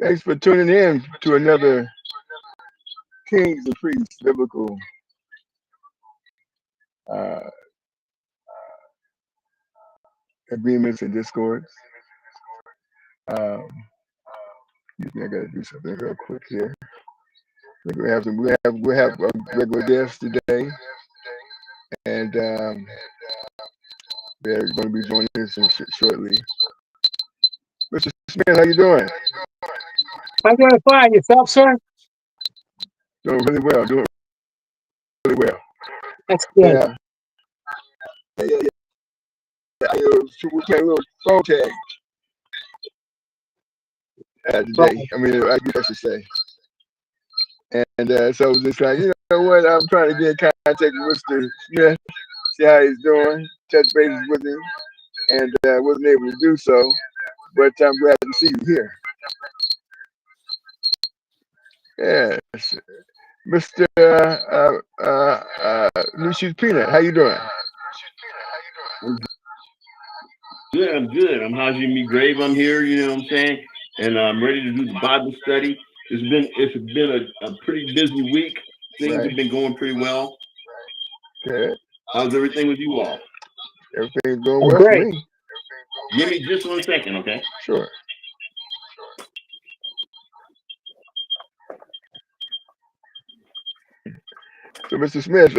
Thanks for tuning in to another Kings and Priests Biblical uh, Agreements and Discords. Um, Excuse me, I gotta do something real quick here. I think we have a regular guest today, and they're going to be joining us shortly. Mr. Smith, how you doing? I'm doing fine. Yourself, sir? Doing really well. Doing really well. That's good. Yeah, yeah. We playing a little phone tag Right. today. I mean, I guess I should say. And so just like, you know what, I'm trying to get in contact with Mr. Smith, see how he's doing, touch bases with him, and wasn't able to do so. But I'm glad to see you here. Yes, Mr. New Shoes Peanut, how you doing? Good, I'm good. I'm Haji Me Grave. I'm here, you know what I'm saying? And I'm ready to do the Bible study. It's been a pretty busy week. Things Right. have been going pretty well. Good. How's everything with you all? Everything's going I'm well for great. me. Give me just 1 second, okay? Sure. So, Mr. Smith,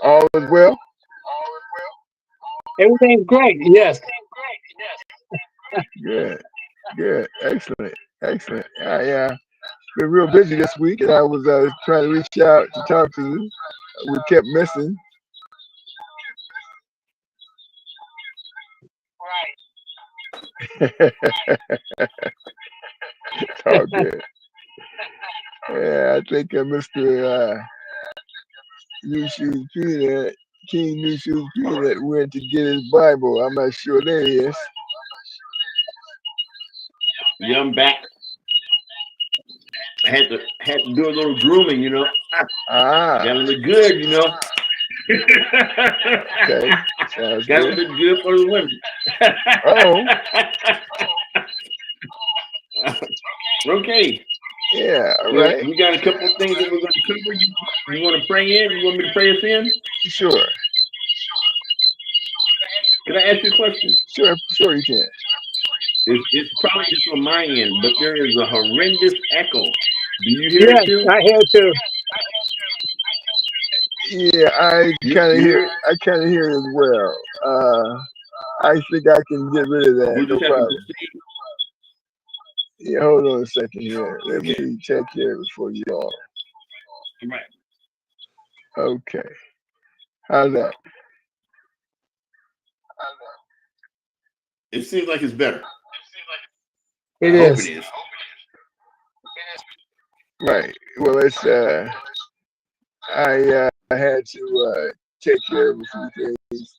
all is well? Everything's great. Yes. Good. Good. Excellent. Excellent. Yeah. Been real busy this week, and I was trying to reach out to talk to you. We kept missing. It's all good. Yeah, I think Mr. New Shoes Peanut, King New Shoes Peanut went to get his Bible. I'm not sure there he is. Yeah, I'm back. I had to do a little grooming, you know. Ah, Gotta look good, you know. okay. Sounds Gotta good. look good for the women. Oh, Okay. yeah, all Well, right. we got a couple of things that we're going to cover. You want to pray in? You want me to pray us in? Sure. Can I ask you a question? Sure you can. It's probably just on my end, but there is a horrendous echo. Do you hear it Yes, too? I hear too. Yeah, I You kind of hear hear. it? I kind of hear it as well. I think I can get rid of that. We'll No just have to problem. proceed. Yeah, hold on a second here. Let me check here before you all. All right. Okay. How's that? It seems like it's better. It I hope it is. is. Right. Well, it's I had to take care of a few things.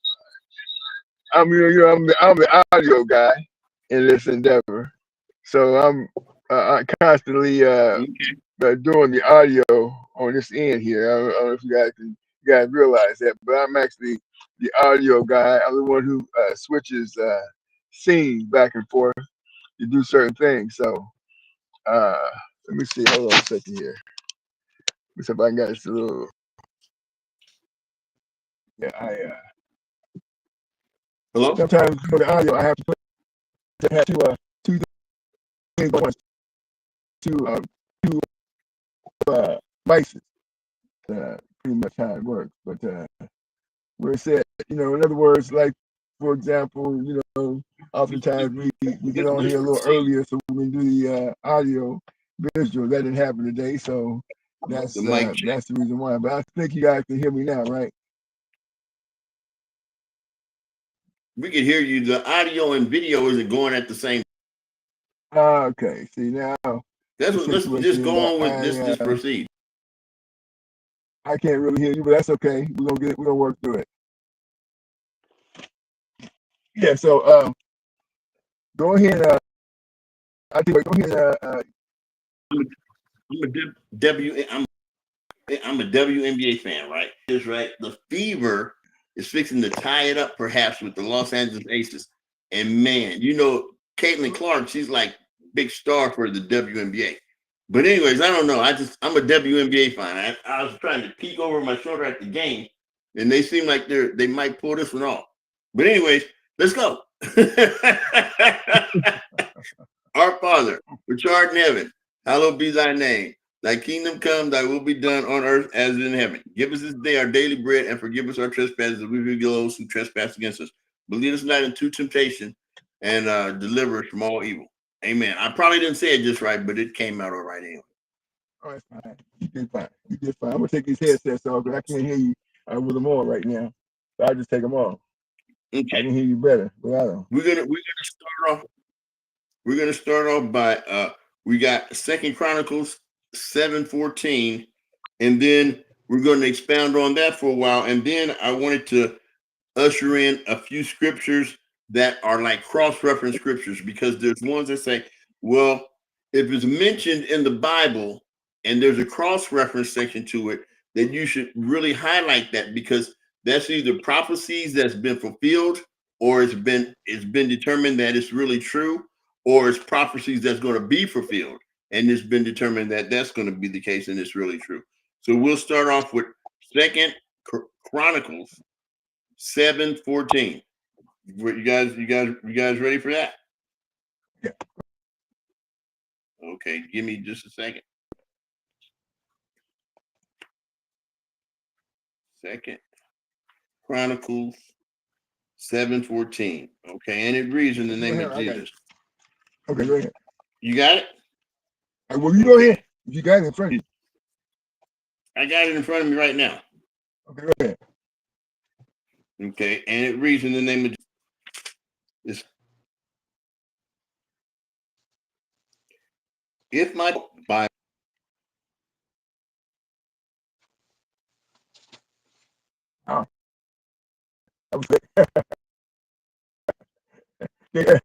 I'm the audio guy in this endeavor, so I'm constantly Okay. doing the audio on this end here. I don't know if you guys realize that, but I'm actually the audio guy. I'm the one who switches scenes back and forth to do certain things. So uh, let me see. Hold on a second here. Let me see if I can get this a little. Yeah, Hello? sometimes for the audio I have to have two things going, two devices. Pretty much how it works. But where it said, in other words, like for example, oftentimes we get on here a little earlier so we can do the audio visual. That didn't happen today, so that's The mic check. that's the reason why. But I think you guys can hear me now, right? We can hear you. The audio and video isn't going at the same. Okay. See now That's the what. Let's situation just is go on with this. Just proceed. I can't really hear you, but that's okay. We're gonna work through it. Yeah. So go ahead. I think go ahead. I'm a W. I'm a WNBA fan, right? Is right. The Fever is fixing to tie it up, perhaps, with the Los Angeles Aces. And man, Caitlin Clark, she's like big star for the WNBA. But anyways, I don't know. I'm a WNBA fan. I was trying to peek over my shoulder at the game, and they seem like they might pull this one off. But anyways, let's go. Our Father, which art in heaven, hallowed be thy name. Thy kingdom come, thy will be done on earth as in heaven. Give us this day our daily bread, and forgive us our trespasses, as we forgive those who trespass against us. But lead us not into temptation, and deliver us from all evil. Amen. I probably didn't say it just right, but it came out all right anyway. Oh, that's fine. You did fine. You did fine. I'm gonna take these headsets off because I can't hear you with them on right now. So I'll just take them off. Okay. I can hear you better without them. We're gonna start off. We're gonna start off by we got 2 Chronicles 7:14, and then we're going to expound on that for a while, and then I wanted to usher in a few scriptures that are like cross-reference scriptures, because there's ones that say, well, if it's mentioned in the Bible and there's a cross-reference section to it, then you should really highlight that, because that's either prophecies that's been fulfilled, or it's been determined that it's really true, or it's prophecies that's going to be fulfilled and it's been determined that that's going to be the case and it's really true. So we'll start off with 2 Chronicles 7:14. You guys ready for that? Yeah. Okay, give me just a second. 2 Chronicles 7:14. Okay, and it reads in the name of Jesus. Okay, go ahead. You got it? Well, you go ahead. You got it in front of you. I got it in front of me right now. Okay, go ahead. Okay, and it reads in the name of Jesus. If my by Oh. Yeah.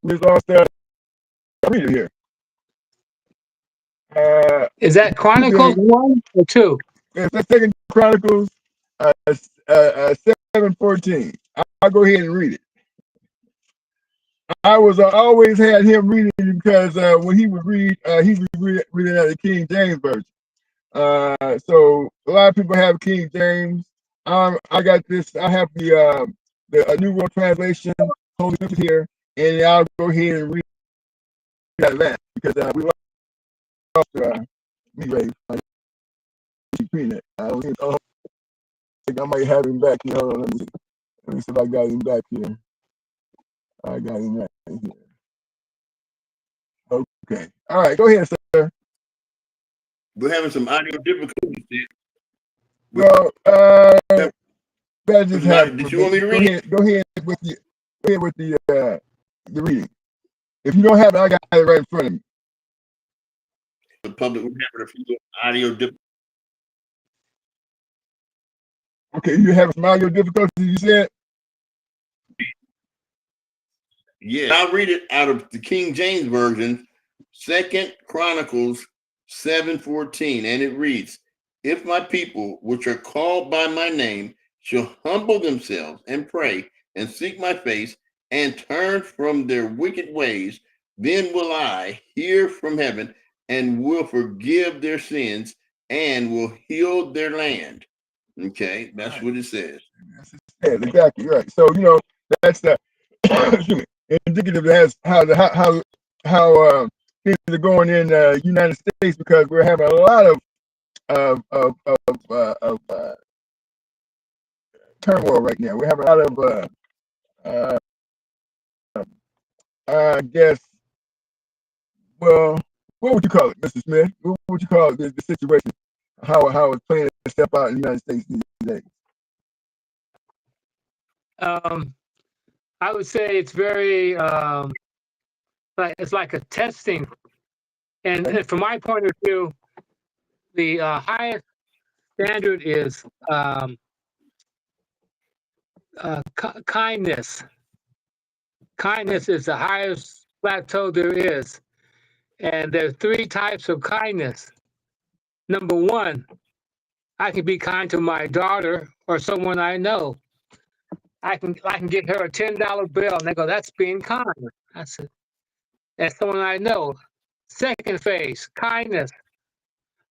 We're all start reading here. Is that Chronicles 1 or 2? It's 2 Chronicles 7:14. I'll go ahead and read it. I always had him reading because when he would read, he would read it out of the King James version. So a lot of people have King James. I got this. I have the New World Translation Holy Scripture here, and I'll go ahead and read that because we lost me Ray. Peanut. I think I might have him back here. Hold on, let me see if I got him back here. I got him right here. Okay. All right. Go ahead, sir. We're having some audio difficulties here. Well, that just happened. Did you want me to read it? Go ahead with the reading. If you don't have it, I got it right in front of me. The public, we're having a few audio difficulties. Okay, you have some audio difficulties, you said? Yeah, I'll read it out of the King James Version, 2 Chronicles 7:14, and it reads, if my people, which are called by my name, shall humble themselves and pray and seek my face and turn from their wicked ways, then will I hear from heaven and will forgive their sins and will heal their land. Okay, that's what it says. Yeah, exactly right. So that's the excuse me, indicative as how things are going in the United States, because we're having a lot of turmoil right now. We're having a lot of I guess, well, what would you call it, Mr. Smith? What would you call the situation? How it's playing a step out in the United States these days? I would say it's very it's like a testing, and from my point of view, the highest standard is kindness. Kindness is the highest plateau there is, and there are 3 types of kindness. Number 1, I can be kind to my daughter or someone I know. I can get her a $10 bill, and they go, "That's being kind." I said, as someone I know. Second phase, kindness.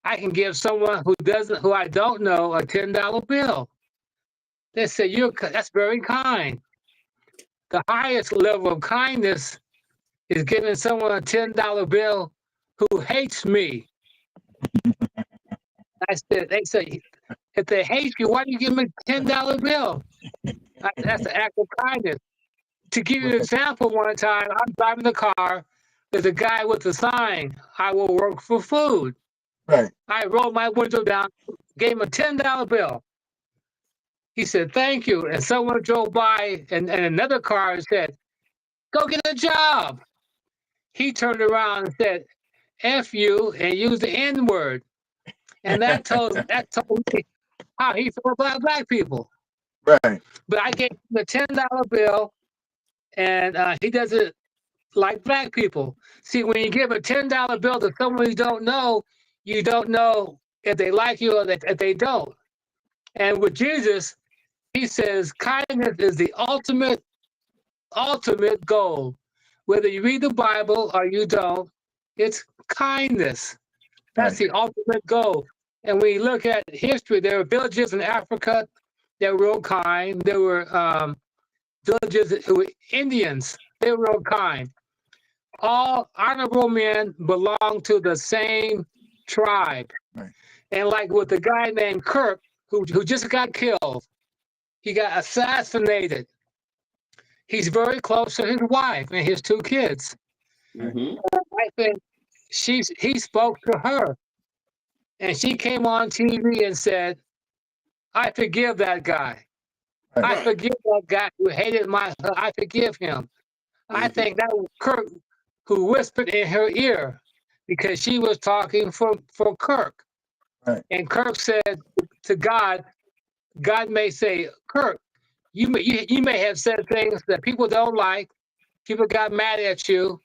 I can give someone who I don't know a $10 bill. They say that's very kind. The highest level of kindness is giving someone a $10 bill who hates me. They say, if they hate you, why do you give them a $10 bill? That's an act of kindness. To give you an example, one time I'm driving the car. There's a guy with a sign, I will work for food. Right. I rolled my window down, gave him a $10 bill. He said, thank you. And someone drove by and another car said, go get a job. He turned around and said, F you, and used the N word. And that told me how he felt about black people. Right. But I gave him the $10 bill, and he doesn't like black people. See, when you give a $10 bill to someone you don't know if they like you or if they don't. And with Jesus, he says kindness is the ultimate goal. Whether you read the Bible or you don't, it's kindness. That's the ultimate goal. And when you look at history, there were villages in Africa that were real kind. There were villages who were Indians. They were real kind. All honorable men belong to the same tribe. Right. And like with the guy named Kirk, who just got killed, he got assassinated. He's very close to his wife and his two kids. Mm-hmm. I think he spoke to her, and she came on TV and said, I forgive that guy. Right. I forgive that guy who hated I forgive him. I think that was Kirk who whispered in her ear because she was talking for Kirk. Right. And Kirk said to God may say, Kirk, you may have said things that people don't like. People got mad at you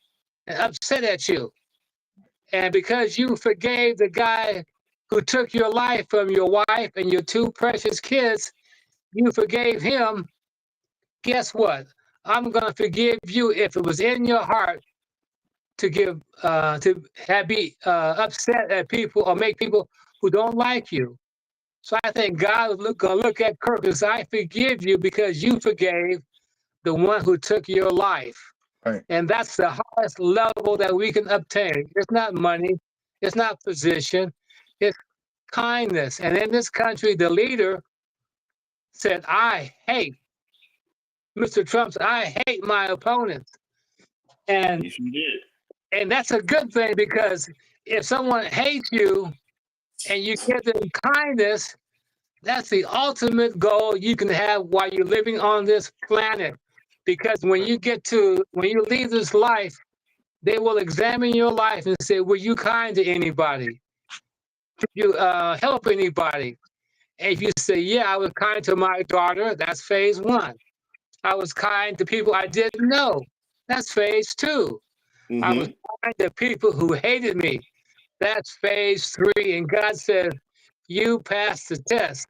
and upset at you. And because you forgave the guy who took your life from your wife and your two precious kids, you forgave him. Guess what? I'm going to forgive you if it was in your heart to be upset at people or make people who don't like you. So I think God is going to look at Kirk and say, I forgive you because you forgave the one who took your life. Right. And that's the highest level that we can obtain. It's not money. It's not position. It's kindness. And in this country, the leader said, Mr. Trump said, I hate my opponents. And, Yes, you did. and that's a good thing because if someone hates you and you give them kindness, that's the ultimate goal you can have while you're living on this planet. Because when you leave this life, they will examine your life and say, were you kind to anybody? Did you help anybody? And if you say, yeah, I was kind to my daughter, that's phase 1. I was kind to people I didn't know. That's phase 2. Mm-hmm. I was kind to people who hated me. That's phase 3. And God said, you passed the test.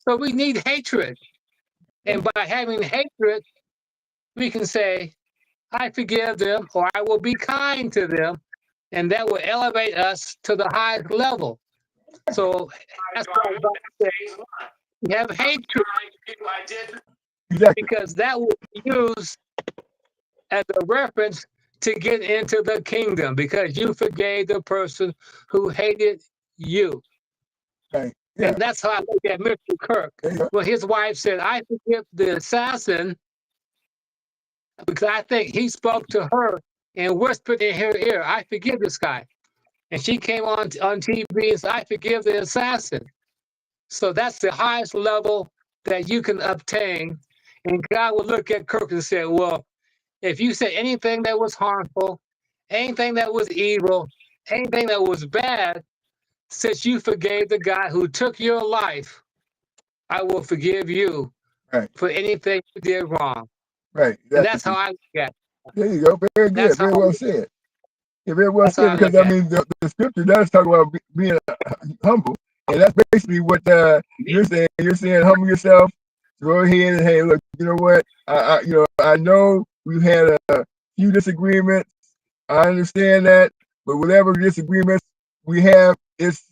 So we need hatred. And by having hatred, we can say, I forgive them or I will be kind to them. And that will elevate us to the highest level. So that's why God says, we have hatred Exactly. because that will be used as a reference to get into the kingdom because you forgave the person who hated you. Right. Yeah. And that's how I look at Mr. Kirk. Well, his wife said, I forgive the assassin because I think he spoke to her and whispered in her ear, I forgive this guy. And she came on TV and said, I forgive the assassin. So that's the highest level that you can obtain. And God will look at Kirk and say, well, if you said anything that was harmful, anything that was evil, anything that was bad, since you forgave the guy who took your life, I will forgive you for anything you did wrong. Right. And that's how I look at it. There you go. Very good. Very well said. Yeah, very well said. Because I mean, the scripture does talk about being humble, and that's basically what you're saying. You're saying humble yourself. Go ahead and hey, look. You know what? I know we've had a few disagreements. I understand that, but whatever disagreements we have, it's,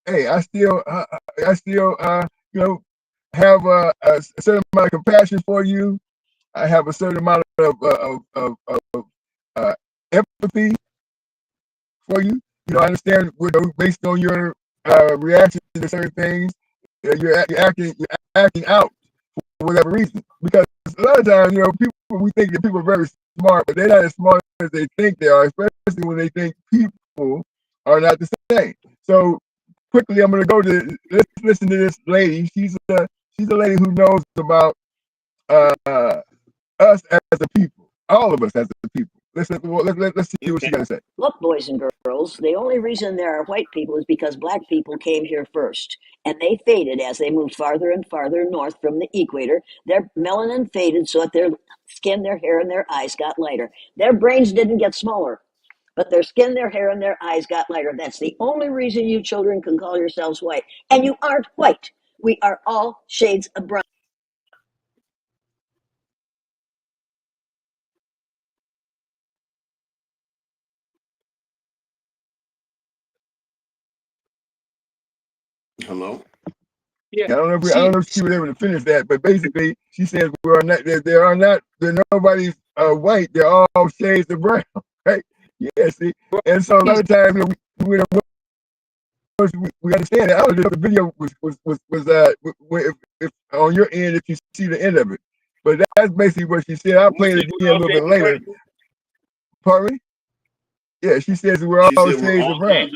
hey, I still, have a certain amount of compassion for you. I have a certain amount of uh, empathy for you. I understand based on your reaction to certain things, you're acting out for whatever reason. Because a lot of times, we think that people are very smart, but they're not as smart as they think they are, especially when they think people are not the same. So quickly, I'm going to go to let's listen to this lady. She's a lady who knows about uh, us as a people, all of us as a people. Let's see what she got to say. Look, boys and girls, the only reason there are white people is because black people came here first, and they faded as they moved farther and farther north from the equator. Their melanin faded so that their skin, their hair, and their eyes got lighter. Their brains didn't get smaller, but their skin, their hair, and their eyes got lighter. That's the only reason you children can call yourselves white. And you aren't white. We are all shades of brown. Hello? Yeah. I don't know if she was able to finish that, but basically she says they're nobody's white, they're all shades of brown, right? Yeah, see, and so a lot of times we understand that. I don't know if the video was if on your end if you see the end of it, but that's basically what she said. I'll play it again a little bit later. Pardon me? Yeah, she says we're all shades of brown.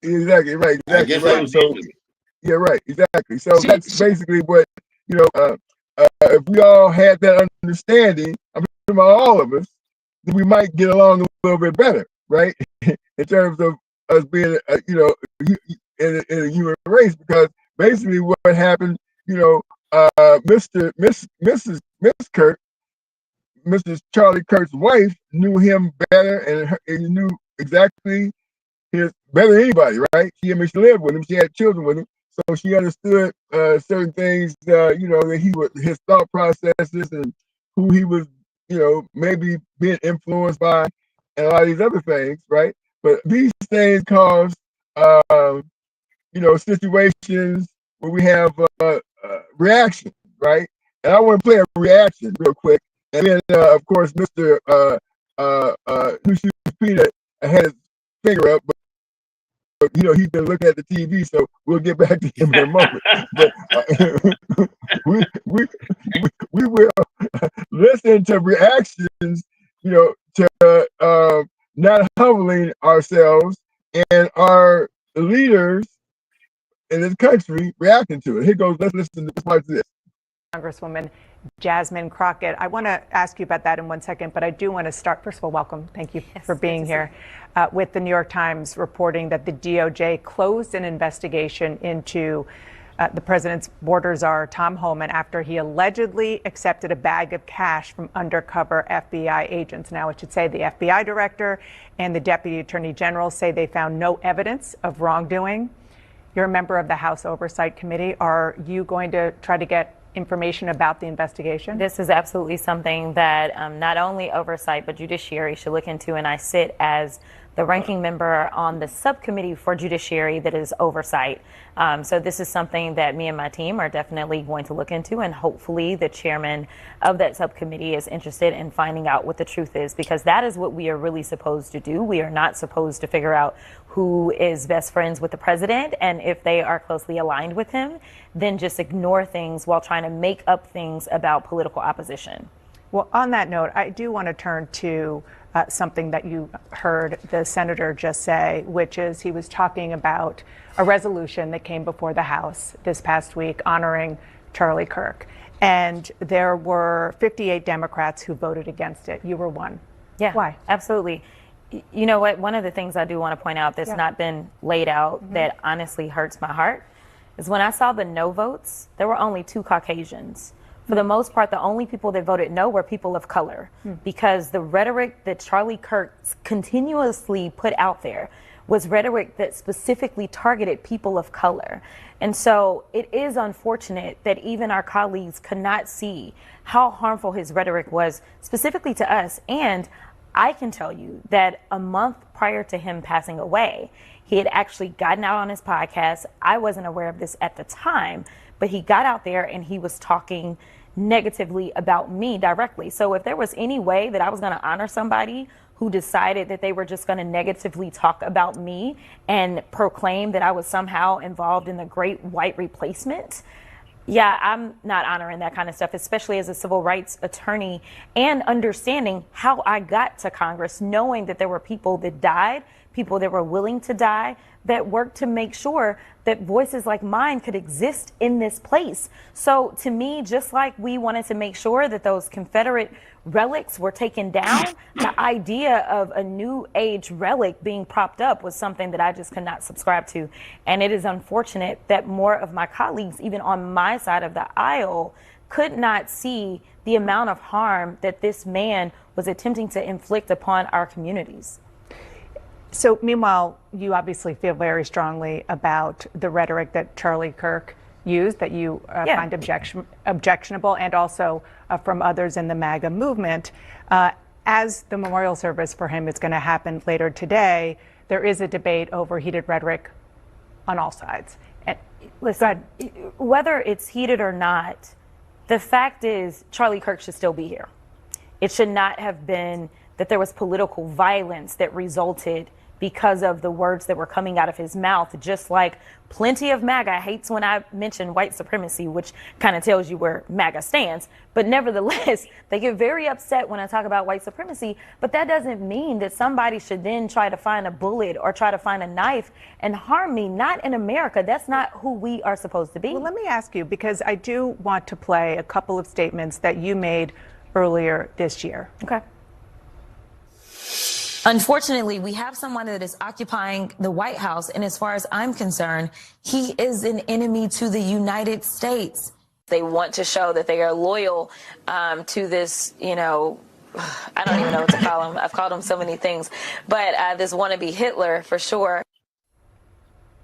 Exactly right. Exactly right. So. Yeah, right. Exactly. So that's basically what, if we all had that understanding, I'm talking about all of us, then we might get along a little bit better, right? In terms of us being, in a human race, because basically what happened, Miss Kirk, Mrs. Charlie Kirk's wife knew him better and knew exactly better than anybody, right? She lived with him. She had children with him. So she understood certain things, that his thought processes and who he was, maybe being influenced by, and a lot of these other things, right? But these things cause, situations where we have reaction, right? And I want to play a reaction real quick, and then, of course, Mr. New Shoes Peter had his finger up, but he's been looking at the TV, so we'll get back to him in a moment. But we will listen to reactions, to not humbling ourselves and our leaders in this country reacting to it. Here goes. Let's listen to this part of this. Congresswoman Jasmine Crockett. I want to ask you about that in one second, but I do want to start. First of all, welcome. Thank you for being here. With the New York Times reporting that the DOJ closed an investigation into the president's border czar, Tom Homan, after he allegedly accepted a bag of cash from undercover FBI agents. Now, I should say the FBI director and the deputy attorney general say they found no evidence of wrongdoing. You're a member of the House Oversight Committee. Are you going to try to get information about the investigation? This is absolutely something that not only oversight but judiciary should look into, and I sit as the ranking member on the subcommittee for judiciary that is oversight. So this is something that me and my team are definitely going to look into, and hopefully the chairman of that subcommittee is interested in finding out what the truth is, because that is what we are really supposed to do. We are not supposed to figure out who is best friends with the president, and if they are closely aligned with him, then just ignore things while trying to make up things about political opposition. Well, on that note, I do want to turn to something that you heard the senator just say, which is he was talking about a resolution that came before the House this past week honoring Charlie Kirk. And there were 58 Democrats who voted against it. You were one. Yeah. Why? Absolutely. You know what? One of the things I do want to point out that's not been laid out that honestly hurts my heart is when I saw the no votes, there were only 2 Caucasians. For the most part, the only people that voted no were people of color, because the rhetoric that Charlie Kirk continuously put out there was rhetoric that specifically targeted people of color. And so it is unfortunate that even our colleagues could not see how harmful his rhetoric was specifically to us. And I can tell you that a month prior to him passing away, he had actually gotten out on his podcast. I wasn't aware of this at the time, but he got out there and he was talking negatively about me directly. So if there was any way that I was going to honor somebody who decided that they were just going to negatively talk about me and proclaim that I was somehow involved in the great white replacement, yeah, I'm not honoring that kind of stuff, especially as a civil rights attorney, and understanding how I got to Congress, knowing that there were people that died, people that were willing to die, that worked to make sure that voices like mine could exist in this place. So to me, just like we wanted to make sure that those Confederate relics were taken down, the idea of a new age relic being propped up was something that I just could not subscribe to. And it is unfortunate that more of my colleagues, even on my side of the aisle, could not see the amount of harm that this man was attempting to inflict upon our communities. So meanwhile, you obviously feel very strongly about the rhetoric that Charlie Kirk used, that you find objectionable, and also from others in the MAGA movement. As the memorial service for him is going to happen later today, there is a debate over heated rhetoric on all sides. And listen, whether it's heated or not, the fact is Charlie Kirk should still be here. It should not have been that there was political violence that resulted because of the words that were coming out of his mouth, just like plenty of MAGA hates when I mention white supremacy, which kind of tells you where MAGA stands. But nevertheless, they get very upset when I talk about white supremacy. But that doesn't mean that somebody should then try to find a bullet or try to find a knife and harm me. Not in America. That's not who we are supposed to be. Well, let me ask you, because I do want to play a couple of statements that you made earlier this year. Okay. Unfortunately, we have someone that is occupying the White House, and as far as I'm concerned, he is an enemy to the United States. They want to show that they are loyal to this, I don't even know what to call him. I've called him so many things, but this wannabe Hitler for sure.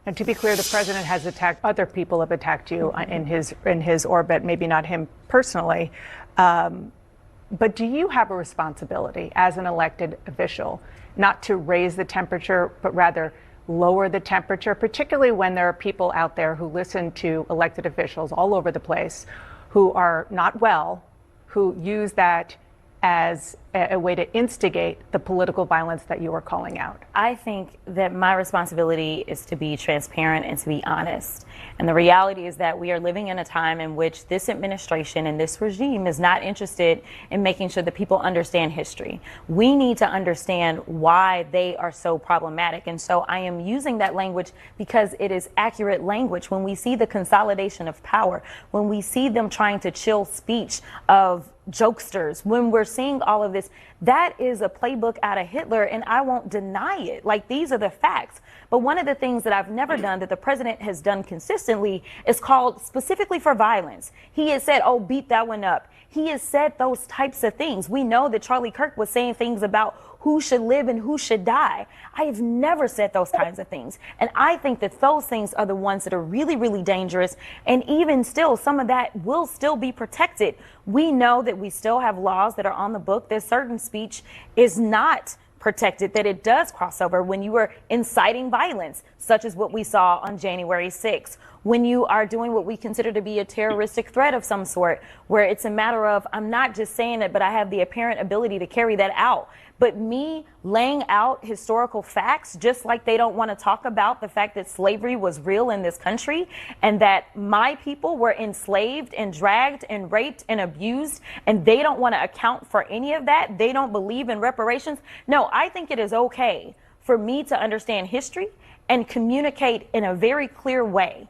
And to be clear, the president has attacked, other people have attacked you in his orbit, maybe not him personally. But do you have a responsibility as an elected official not to raise the temperature, but rather lower the temperature, particularly when there are people out there who listen to elected officials all over the place who are not well, who use that as a way to instigate the political violence that you are calling out? I think that my responsibility is to be transparent and to be honest. And the reality is that we are living in a time in which this administration and this regime is not interested in making sure that people understand history. We need to understand why they are so problematic. And so I am using that language because it is accurate language. When we see the consolidation of power, when we see them trying to chill speech of jokesters, when we're seeing all of this, that is a playbook out of Hitler, and I won't deny it. Like, these are the facts. But one of the things that I've never done that the president has done consistently is called specifically for violence. He has said, oh, beat that one up. He has said those types of things. We know that Charlie Kirk was saying things about who should live and who should die. I have never said those kinds of things. And I think that those things are the ones that are really, really dangerous. And even still, some of that will still be protected. We know that we still have laws that are on the book that certain speech is not protected, that it does cross over when you are inciting violence, such as what we saw on January 6th, when you are doing what we consider to be a terroristic threat of some sort, where it's a matter of, I'm not just saying it, but I have the apparent ability to carry that out. But me laying out historical facts, just like they don't want to talk about the fact that slavery was real in this country and that my people were enslaved and dragged and raped and abused, and they don't want to account for any of that. They don't believe in reparations. No, I think it is okay for me to understand history and communicate in a very clear way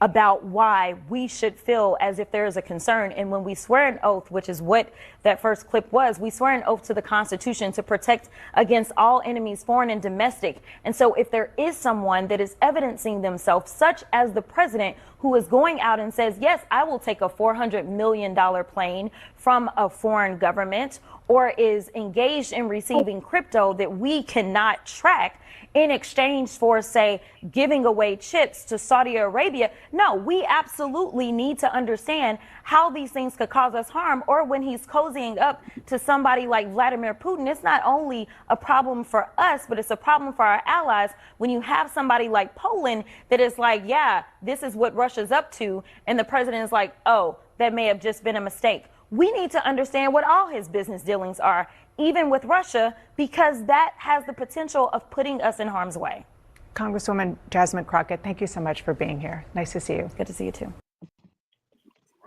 about why we should feel as if there is a concern. And when we swear an oath, which is what that first clip was, we swear an oath to the Constitution to protect against all enemies, foreign and domestic. And so if there is someone that is evidencing themselves, such as the president, who is going out and says, yes, I will take a $400 million plane from a foreign government, or is engaged in receiving crypto that we cannot track in exchange for, say, giving away chips to Saudi Arabia. No, we absolutely need to understand how these things could cause us harm, or when he's cozying up to somebody like Vladimir Putin, it's not only a problem for us, but it's a problem for our allies when you have somebody like Poland that is like, yeah, this is what Russia's up to, and the president is like, oh, that may have just been a mistake. We need to understand what all his business dealings are, even with Russia, because that has the potential of putting us in harm's way. Congresswoman Jasmine Crockett, thank you so much for being here. Nice to see you. Good to see you too.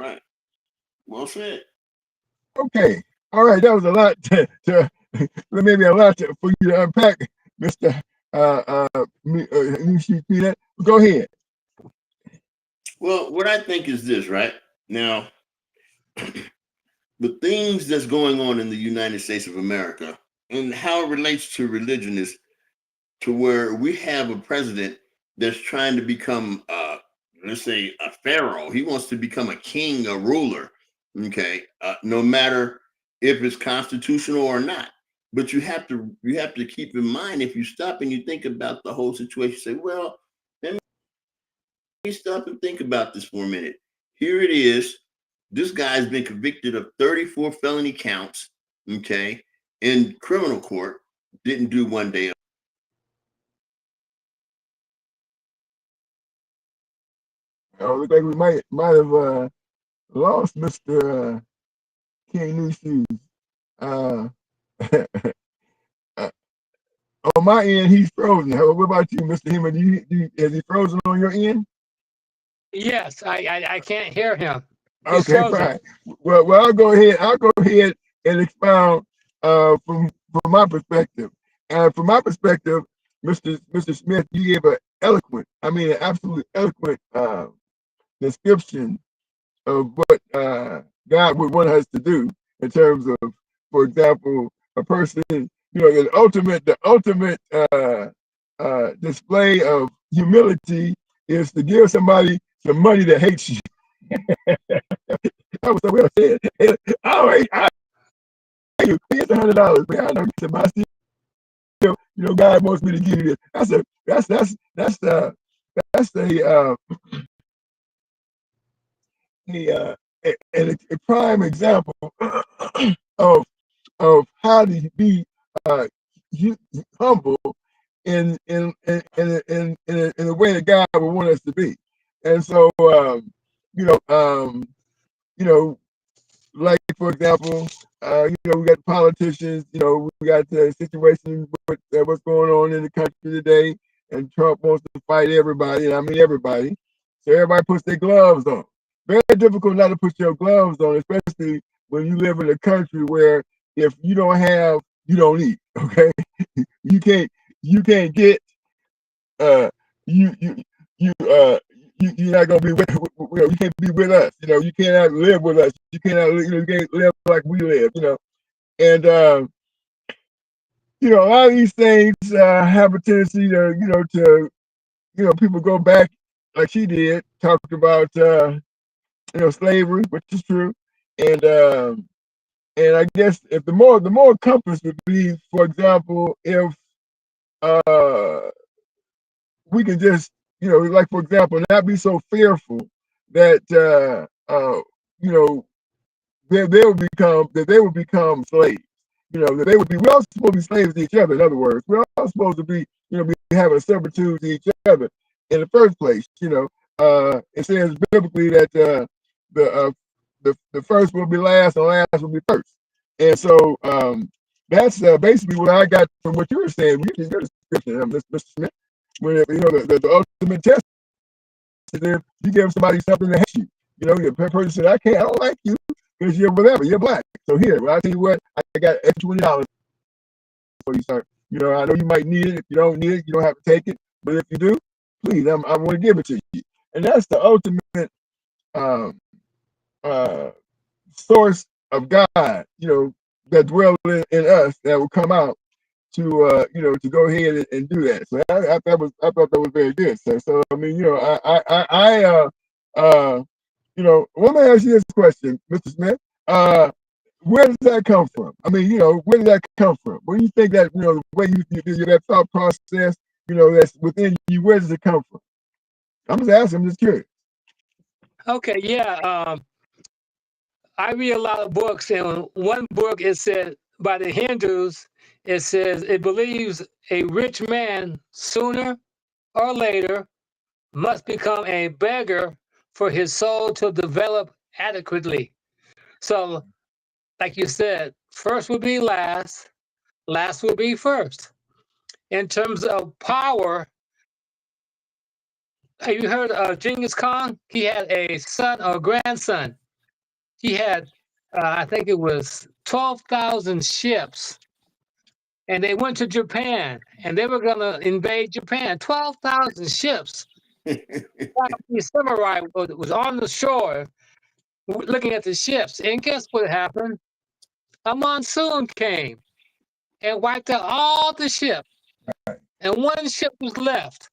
Right. Well said. Okay. All right. That was a lot maybe a lot for you to unpack, Mr. Go ahead. Well, what I think is this, right? Now, the things that's going on in the United States of America and how it relates to religion is to where we have a president that's trying to become, let's say, a pharaoh. He wants to become a king, a ruler, okay, no matter if it's constitutional or not. But you have to keep in mind, if you stop and you think about the whole situation, say, well, let me stop and think about this for a minute. Here it is. This guy's been convicted of 34 felony counts, okay, in criminal court, didn't do one day. Oh, look like we might have lost Mr. King New Shoes. On my end, he's frozen. What about you, Mr. Hema? Is he frozen on your end? Yes, I can't hear him. He's Okay, frozen. fine. Well, I'll go ahead and expound from my perspective. And from my perspective, Mr. Smith, you gave an absolutely eloquent description of what God would want us to do in terms of, for example, a person, the ultimate display of humility is to give somebody some money that hates you. That was so well said. I hate you. Here's $100, man. I know you said, but I still, God wants me to give you this. That's a prime example of how to be humble in a way that God would want us to be. And so like, for example, we got politicians, we got the situation with what's going on in the country today, and Trump wants to fight everybody, and I mean everybody. So everybody puts their gloves on. Very difficult not to put your gloves on, especially when you live in a country where if you don't have, you don't eat. Okay, you can't get you you're not gonna be with you can't be with us. You cannot live with us. You cannot you can't live like we live. And a lot of these things have a tendency to people go back like she did, talked about slavery, which is true, and I guess if the more compass would be, for example, if we can just, like, for example, not be so fearful that, they would become slaves. That we're all supposed to be slaves to each other. In other words, we're all supposed to be, be having servitude to each other in the first place. It says biblically that the first will be last and last will be first. And so that's basically what I got from what you were saying. You can get a description, Mr. Smith. When the ultimate test is if you give somebody something that hates you. The person said, I don't like you because you're whatever, you're black. So here, well, I tell you what, I got $20 for you, sir. I know you might need it. If you don't need it, you don't have to take it. But if you do, please, I want to give it to you. And that's the ultimate source of God, that dwells in us, that will come out to to go ahead and do that. So I thought that was very good. So I mean, let me ask you this question, Mr. Smith. Where does that come from? I mean, where did that come from? Where do you think that, the way you do that thought process, that's within you, where does it come from? I'm just asking, I'm just curious. Okay, yeah. I read a lot of books, and one book it said by the Hindus, it says it believes a rich man sooner or later must become a beggar for his soul to develop adequately. So, like you said, first will be last, last will be first. In terms of power, have you heard of Genghis Khan? He had a son or grandson. He had, I think it was 12,000 ships, and they went to Japan, and they were going to invade Japan. 12,000 ships. The samurai was on the shore looking at the ships, and guess what happened? A monsoon came and wiped out all the ships, and one ship was left,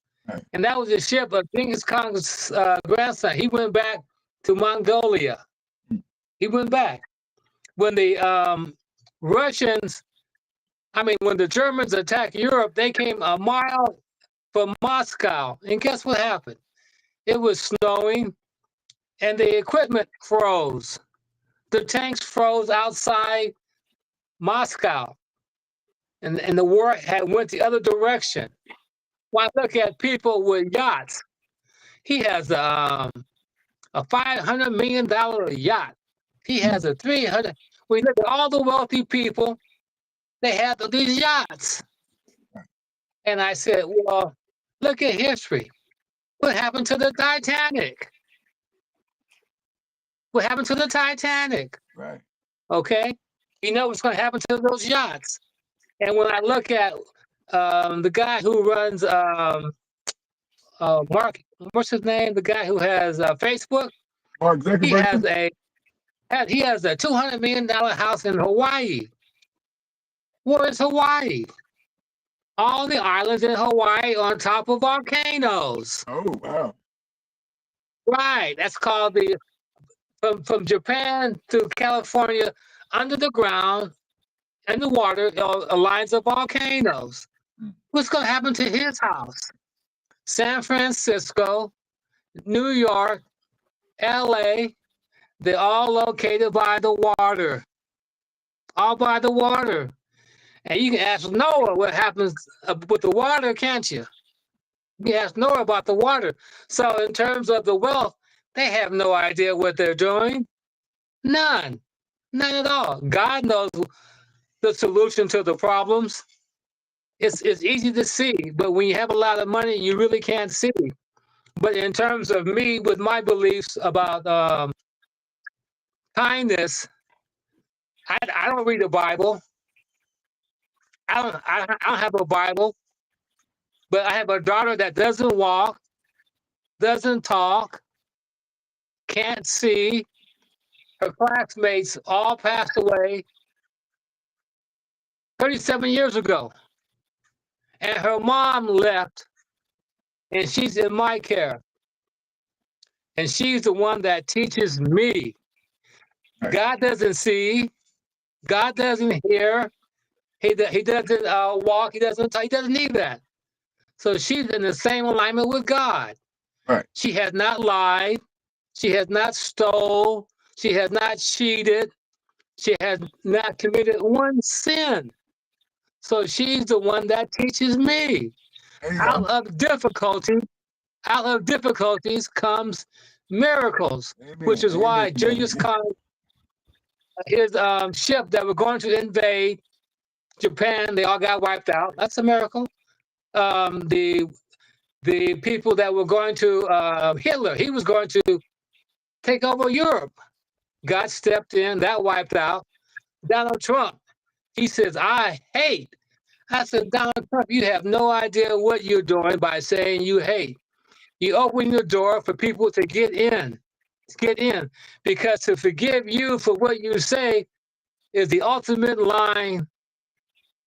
and that was the ship of Genghis Khan's grandson. He went back to Mongolia. He went back. When the Russians, when the Germans attacked Europe, they came a mile from Moscow. And guess what happened? It was snowing and the equipment froze. The tanks froze outside Moscow. And the war had went the other direction. When I look at people with yachts, he has a $500 million yacht. He has a 300. We look at all the wealthy people, they have these yachts. And I said, well, look at history. What happened to the Titanic? What happened to the Titanic? Right. Okay. You know what's going to happen to those yachts. And when I look at the guy who runs Mark, what's his name? The guy who has Facebook. Mark Zuckerberg. He has a $200 million house in Hawaii. Where is Hawaii? All the islands in Hawaii on top of volcanoes. Oh, wow. Right. That's called the from Japan to California, under the ground, in the water, lines of volcanoes. What's going to happen to his house? San Francisco, New York, LA, they're all located by the water. All by the water. And you can ask Noah what happens with the water, can't you? You can ask Noah about the water. So in terms of the wealth, they have no idea what they're doing. None. None at all. God knows the solution to the problems. It's easy to see, but when you have a lot of money, you really can't see. But in terms of me, with my beliefs about kindness, I don't read the Bible. I don't have a Bible, but I have a daughter that doesn't walk, doesn't talk, can't see. Her classmates all passed away 37 years ago. And her mom left, and she's in my care. And she's the one that teaches me. Right. God doesn't see. God doesn't hear. He doesn't walk. He doesn't talk. He doesn't need that. So she's in the same alignment with God. Right. She has not lied. She has not stole. She has not cheated. She has not committed one sin. So she's the one that teaches me. Out of difficulties comes miracles. Amen. Which is why Genghis Khan, his ship that were going to invade Japan, they all got wiped out. That's a miracle. The people that were going to Hitler, he was going to take over Europe. God stepped in, that wiped out. Donald Trump, he says, I hate. I said, Donald Trump, you have no idea what you're doing by saying you hate. You open the door for people to get in. Because to forgive you for what you say is the ultimate line,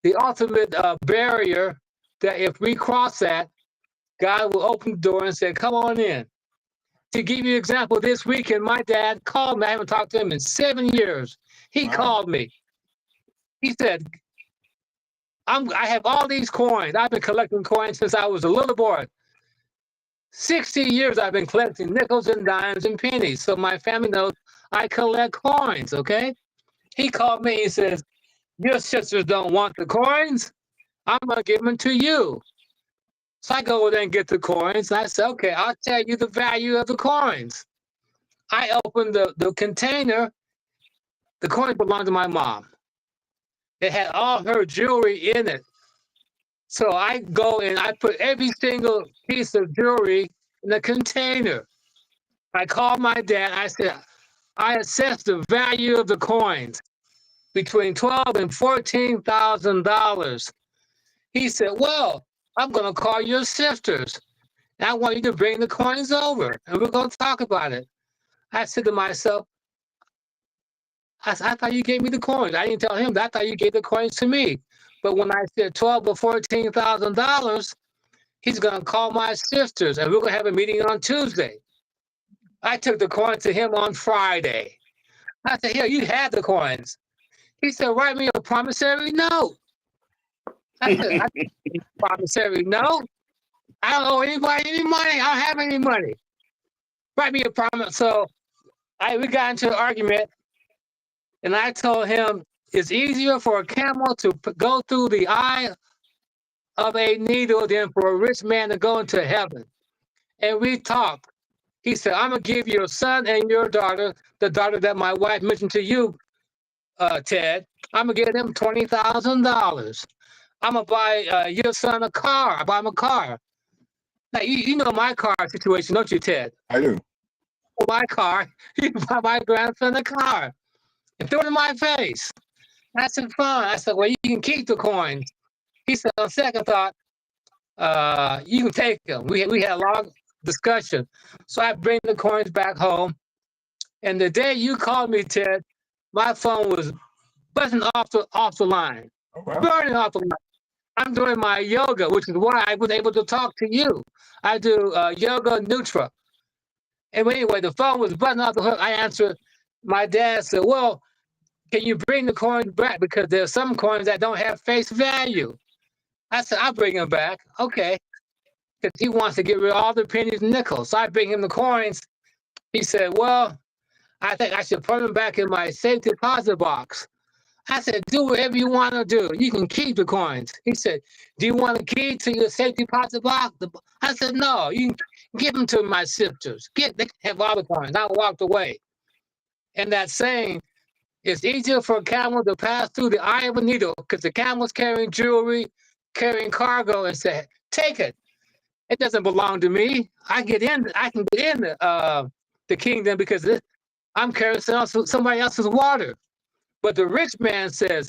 the ultimate barrier that if we cross that, God will open the door and say, come on in. To give you an example, this weekend, my dad called me. I haven't talked to him in 7 years. He called me. He said, I have all these coins. I've been collecting coins since I was a little boy. 60 years I've been collecting nickels and dimes and pennies. So my family knows I collect coins, okay? He called me and says, your sisters don't want the coins. I'm going to give them to you. So I go over there and get the coins. And I said, okay, I'll tell you the value of the coins. I opened the container. The coins belonged to my mom. It had all her jewelry in it. So I go and I put every single piece of jewelry in a container. I called my dad. I said, I assessed the value of the coins between $12,000 and $14,000. He said, well, I'm going to call your sisters. And I want you to bring the coins over and we're going to talk about it. I said to myself, I thought you gave me the coins. I didn't tell him that. I thought you gave the coins to me. But when I said $12,000 or $14,000, he's going to call my sisters and we're going to have a meeting on Tuesday. I took the coins to him on Friday. I said, here, you had the coins. He said, write me a promissory note. I said, promissory note? I don't owe anybody any money. I don't have any money. Write me a promise. So we got into an argument, and I told him it's easier for a camel to go through the eye of a needle than for a rich man to go into heaven. And we talked. He said, I'm going to give your son and your daughter, the daughter that my wife mentioned to you, Ted, I'm going to give them $20,000. I'm going to buy your son a car. I buy him a car. Now, you know my car situation, don't you, Ted? I do. My car, you buy my grandson a car and threw it in my face. I said, fine. I said, well, you can keep the coins. He said, on second thought, you can take them. We had a long discussion. So I bring the coins back home. And the day you called me, Ted, my phone was buzzing off the line, burning off the line. I'm doing my yoga, which is why I was able to talk to you. I do yoga nutra. And anyway, the phone was buzzing off the hook. I answered. My dad said, well, can you bring the coins back? Because there's some coins that don't have face value. I said, I'll bring them back. Okay. Because he wants to get rid of all the pennies and nickels. So I bring him the coins. He said, well, I think I should put them back in my safe deposit box. I said, do whatever you want to do. You can keep the coins. He said, do you want a key to your safe deposit box? I said, no, you can give them to my sisters. They can have all the coins. I walked away. And that saying, it's easier for a camel to pass through the eye of a needle because the camel's carrying jewelry, carrying cargo, and say, take it. It doesn't belong to me. I can get in the kingdom because I'm carrying somebody else's water. But the rich man says,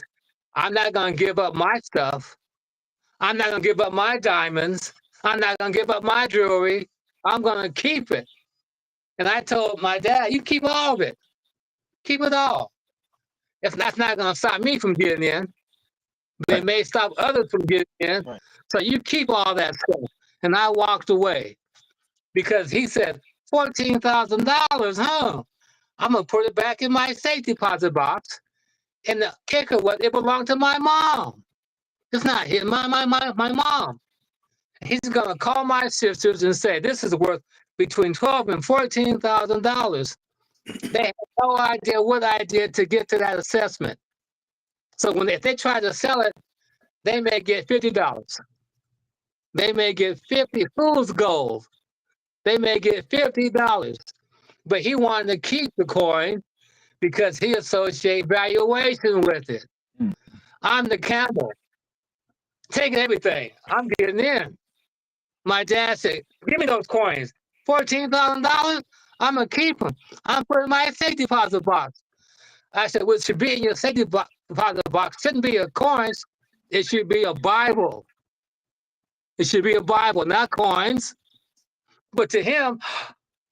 I'm not going to give up my stuff. I'm not going to give up my diamonds. I'm not going to give up my jewelry. I'm going to keep it. And I told my dad, you keep all of it. Keep it all. That's not going to stop me from getting in. But it may stop others from getting in. Right. So you keep all that stuff. And I walked away because he said, $14,000, huh? I'm going to put it back in my safe deposit box. And the kicker was it belonged to my mom. It's not his, my mom. He's gonna call my sisters and say this is worth between $12,000 and $14,000. They have no idea what I did to get to that assessment. So if they try to sell it, they may get $50. They may get 50 fool's gold. They may get $50. But he wanted to keep the coin because he associates valuation with it. I'm the camel, taking everything. I'm getting in. My dad said, give me those coins. $14,000, I'm going to keep them. I'm putting in my safe deposit box. I said, what should be in your safe deposit box shouldn't be a coins. It should be a Bible. It should be a Bible, not coins. But to him,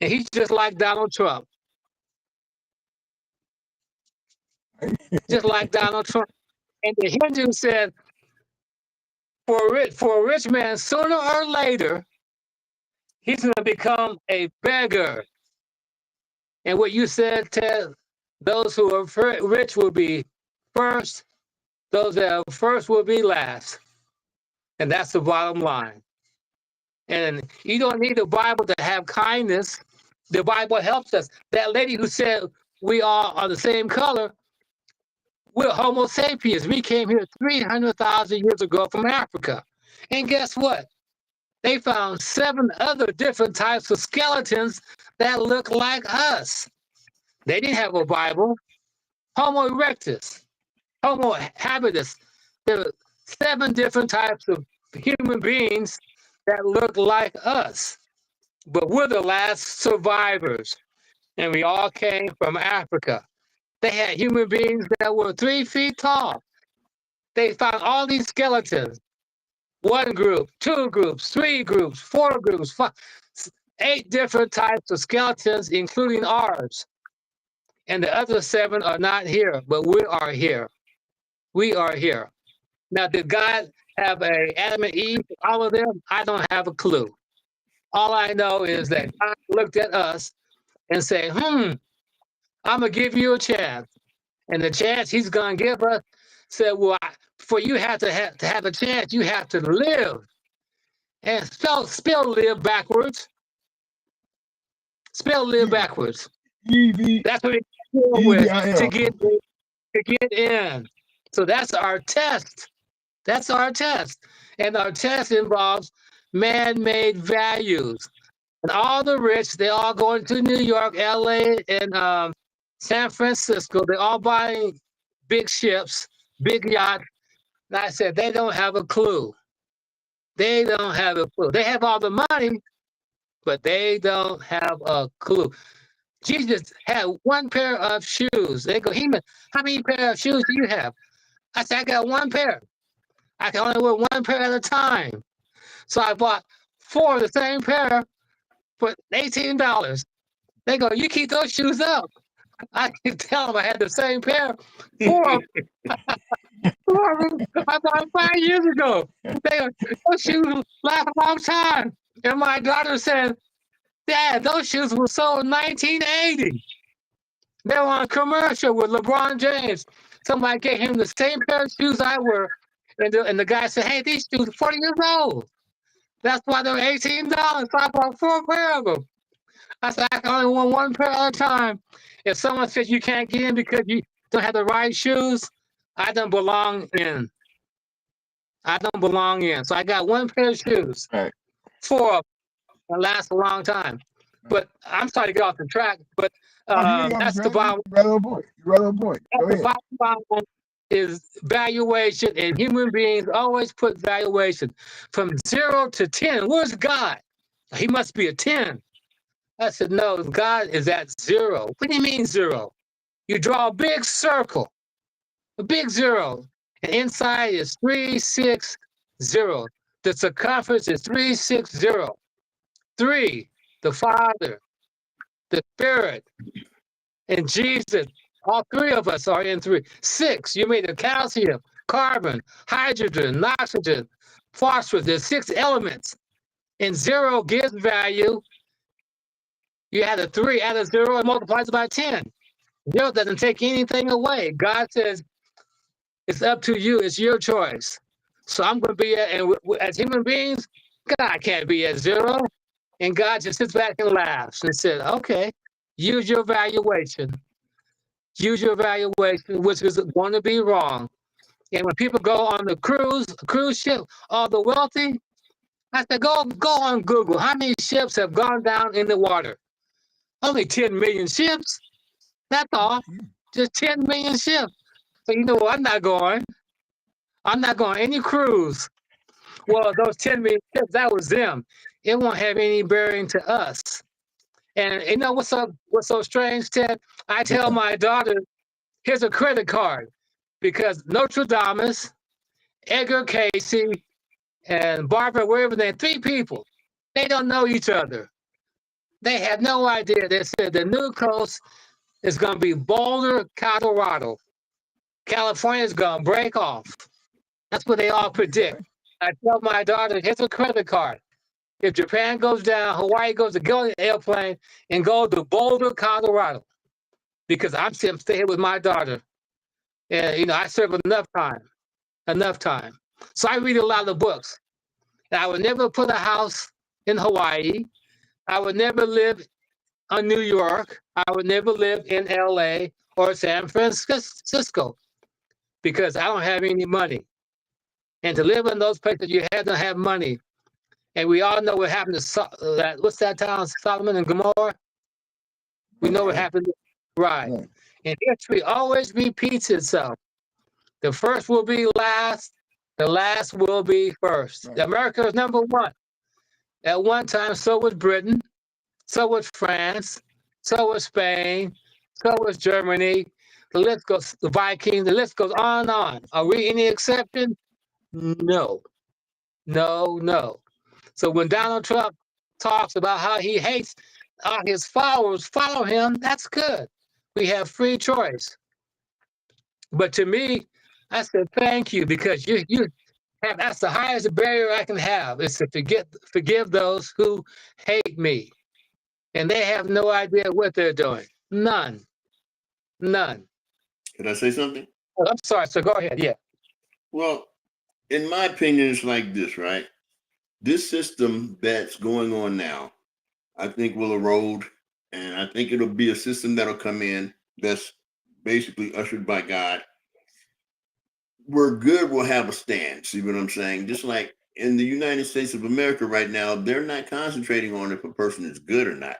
and he's just like Donald Trump. Just like Donald Trump. And the Hindu said, for a rich man, sooner or later, he's going to become a beggar. And what you said, Ted, those who are rich will be first. Those that are first will be last. And that's the bottom line. And you don't need the Bible to have kindness. The Bible helps us. That lady who said we all are the same color, we're Homo sapiens. We came here 300,000 years ago from Africa. And guess what? They found 7 other different types of skeletons that look like us. They didn't have a Bible. Homo erectus, Homo habilis. There are 7 different types of human beings that look like us. But we're the last survivors. And we all came from Africa. They had human beings that were 3 feet tall. They found all these skeletons. 1 group, 2 groups, 3 groups, 4 groups, 5, 8 different types of skeletons, including ours. And the other 7 are not here, but we are here. We are here. Now, did God have a Adam and Eve, all of them? I don't have a clue. All I know is that God looked at us and said, I'm going to give you a chance. And the chance he's going to give us said, well, for you have to have a chance, you have to live. And spell live backwards. Spell live backwards. EV, That's what it's with EVIL. to get in. So that's our test. That's our test. And our test involves man-made values. And all the rich, they all going to New York, LA, and San Francisco. They're all buying big ships, big yachts. And I said, they don't have a clue. They don't have a clue. They have all the money, but they don't have a clue. Jesus had 1 pair of shoes. They go, Heman, how many pair of shoes do you have? I said, I got 1 pair. I can only wear 1 pair at a time. So I bought 4 of the same pair for $18. They go, you keep those shoes up. I can tell them I had the same pair. 4 of them. 4 of them I bought 5 years ago. They go, those shoes last a long time. And my daughter said, Dad, those shoes were sold in 1980. They were on a commercial with LeBron James. Somebody gave him the same pair of shoes I wear. And the guy said, hey, these shoes are 40 years old. That's why they're $18. So I bought 4 pair of them. I said, I can only wear 1 pair at a time. If someone says you can't get in because you don't have the right shoes, I don't belong in. I don't belong in. So I got 1 pair of shoes. Right. 4 of them. That lasts a long time. But I'm sorry to get off the track, but that's the bottom. You're right on point. Go ahead. The bottom line is valuation, and human beings always put valuation from 0 to 10. Where's God? He must be a 10. I said, no, God is at 0. What do you mean 0? You draw a big circle, a big 0, and inside is 360. The circumference is 360. 3, the Father, the Spirit, and Jesus. All 3 of us are in 3. 6, you made of calcium, carbon, hydrogen, oxygen, phosphorus. There's 6 elements. And 0 gives value. You add a 3, add a 0, and multiplies by 10. 0 doesn't take anything away. God says, it's up to you. It's your choice. So I'm going to be as human beings, God can't be at 0. And God just sits back and laughs and says, okay, use your valuation. Use your valuation, which is going to be wrong. And when people go on the cruise ship, all the wealthy, I said, go on Google. How many ships have gone down in the water? Only 10 million ships. That's all. Just 10 million ships. So you know what? I'm not going. I'm not going any cruise. Well, those 10 million ships, that was them. It won't have any bearing to us. And you know what's so strange, Ted? I tell my daughter, here's a credit card, because Notre Dame, Edgar Casey, and Barbara, wherever they're 3 people, they don't know each other. They have no idea. They said the new coast is going to be Boulder, Colorado. California is going to break off. That's what they all predict. I tell my daughter, here's a credit card. If Japan goes down, Hawaii goes to go on the airplane and go to Boulder, Colorado, because I'm staying here with my daughter. And, I serve enough time. So I read a lot of books. And I would never put a house in Hawaii. I would never live in New York. I would never live in LA or San Francisco because I don't have any money. And to live in those places, you have to have money. And we all know what happened to what's that town, Solomon and Gomorrah? We know what happened. Right. And history always repeats itself. The first will be last. The last will be first. America is number one. At one time, so was Britain. So was France. So was Spain. So was Germany. The list goes, the Vikings, the list goes on and on. Are we any exception? No. No, no. So when Donald Trump talks about how he hates his followers follow him, that's good. We have free choice. But to me, I said, thank you, because you have, that's the highest barrier I can have, is to forgive those who hate me. And they have no idea what they're doing. None. None. Can I say something? Oh, I'm sorry, so go ahead. Yeah. Well, in my opinion, it's like this, right? This system that's going on now, I think will erode, and I think it'll be a system that'll come in that's basically ushered by God, where good will have a stand. See what I'm saying? Just like in the United States of America right now, they're not concentrating on if a person is good or not.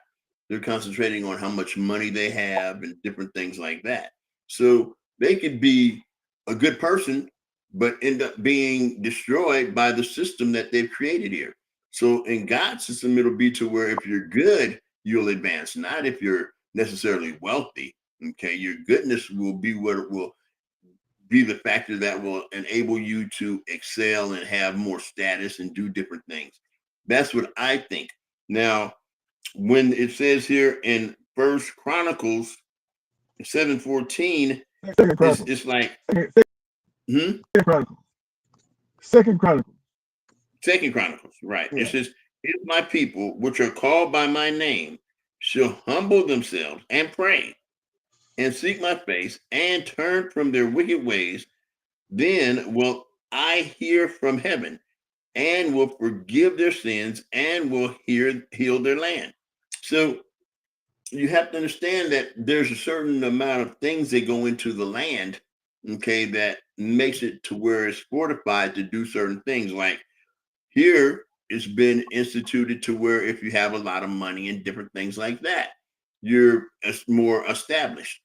They're concentrating on how much money they have and different things like that. So they could be a good person, but end up being destroyed by the system that they've created here. So in God's system, it'll be to where if you're good, you'll advance, not if you're necessarily wealthy. Okay, your goodness will be what it will be, the factor that will enable you to excel and have more status and do different things. That's what I think. Now, when it says here in First Chronicles 7:14, it's like Second Chronicles. Second Chronicles, right? Yeah. It says, "If my people, which are called by my name, shall humble themselves and pray and seek my face and turn from their wicked ways, then will I hear from heaven and will forgive their sins and will heal their land." So you have to understand that there's a certain amount of things that go into the land, okay, that makes it to where it's fortified to do certain things. Like here, it's been instituted to where if you have a lot of money and different things like that, you're more established.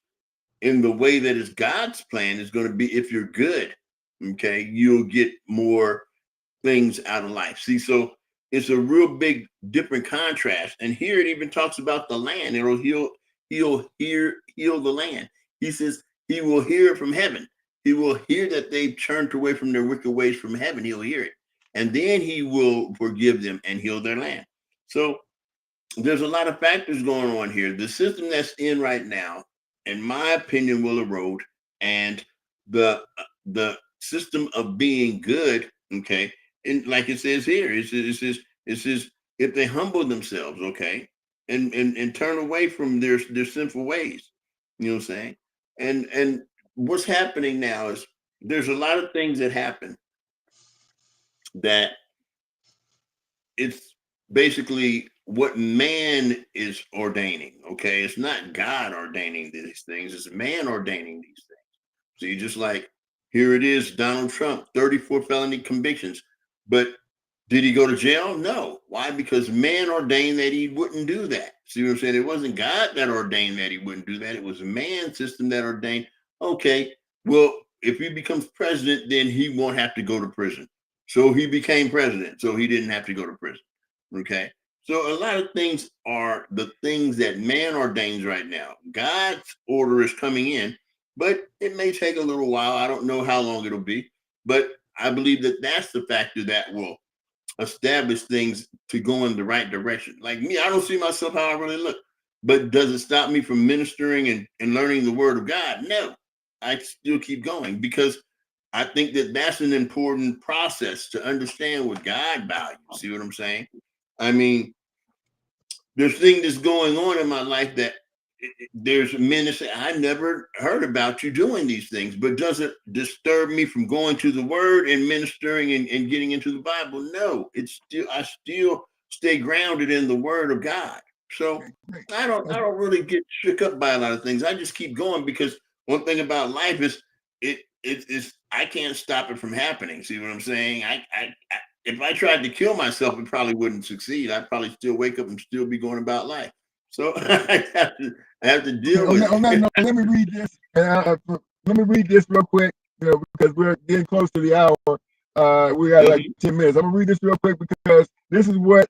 In the way that is God's plan is going to be, if you're good, okay, you'll get more things out of life. See, so it's a real big different contrast. And here it even talks about the land. He'll heal the land. He says he will hear it from heaven. He will hear that they've turned away from their wicked ways from heaven. He'll hear it. And then he will forgive them and heal their land. So there's a lot of factors going on here. The system that's in right now, in my opinion, will erode. And the system of being good, okay, and like it says here, it says if they humble themselves, okay, and turn away from their sinful ways, you know what I'm saying? And what's happening now is there's a lot of things that happen that it's basically what man is ordaining, okay? It's not God ordaining these things, it's man ordaining these things. See, just like here it is, Donald Trump, 34 felony convictions. But did he go to jail? No. Why? Because man ordained that he wouldn't do that. See what I'm saying? It wasn't God that ordained that he wouldn't do that. It was a man system that ordained, okay, well, if he becomes president, then he won't have to go to prison. So he became president, so he didn't have to go to prison. Okay. So a lot of things are the things that man ordains right now. God's order is coming in, but it may take a little while. I don't know how long it'll be, but I believe that that's the factor that will establish things to go in the right direction. Like me, I don't see myself how I really look, but does it stop me from ministering and learning the word of God? No, I still keep going because I think that that's an important process to understand what God values. See what I'm saying? I mean, there's things that's going on in my life that there's men that say, I never heard about you doing these things, but does it disturb me from going to the word and ministering and getting into the Bible? No, it's still, I still stay grounded in the Word of God. So I don't really get shook up by a lot of things. I just keep going, because one thing about life is it's I can't stop it from happening. See what I'm saying? I if I tried to kill myself, it probably wouldn't succeed. I'd probably still wake up and still be going about life. So I have to deal with On that it. note, let me read this. Let me read this real quick, because we're getting close to the hour. We got like 10 minutes. I'm gonna read this real quick, because this is what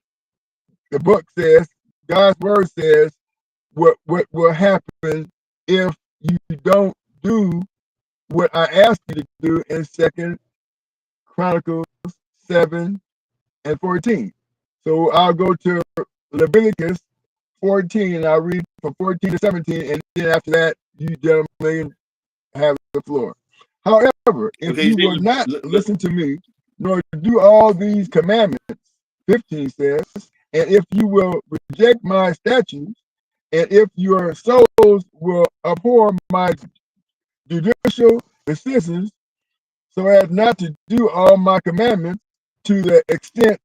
the book says. God's word says what will happen if you don't do what I asked you to do in 2 Chronicles 7 and 14. So I'll go to Leviticus 14, and I'll read from 14 to 17, and then after that, you gentlemen have the floor. However, if you will not listen to me, nor do all these commandments, 15 says, and if you will reject my statutes, and if your souls will abhor my judicial decisions, so as not to do all my commandments to the extent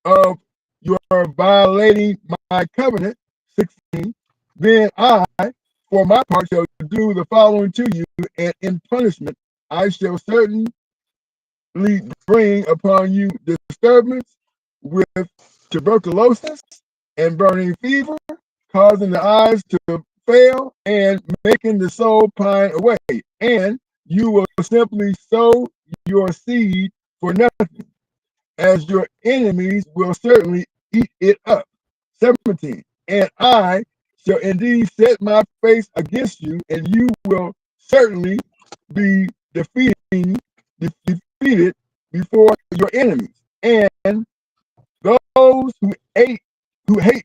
of your violating my covenant, 16, then I, for my part, shall do the following to you, and in punishment I shall certainly bring upon you disturbance with tuberculosis and burning fever, causing the eyes to fail and making the soul pine away. And you will simply sow your seed for nothing, as your enemies will certainly eat it up. 17. And I shall indeed set my face against you, and you will certainly be defeated before your enemies. And those who hate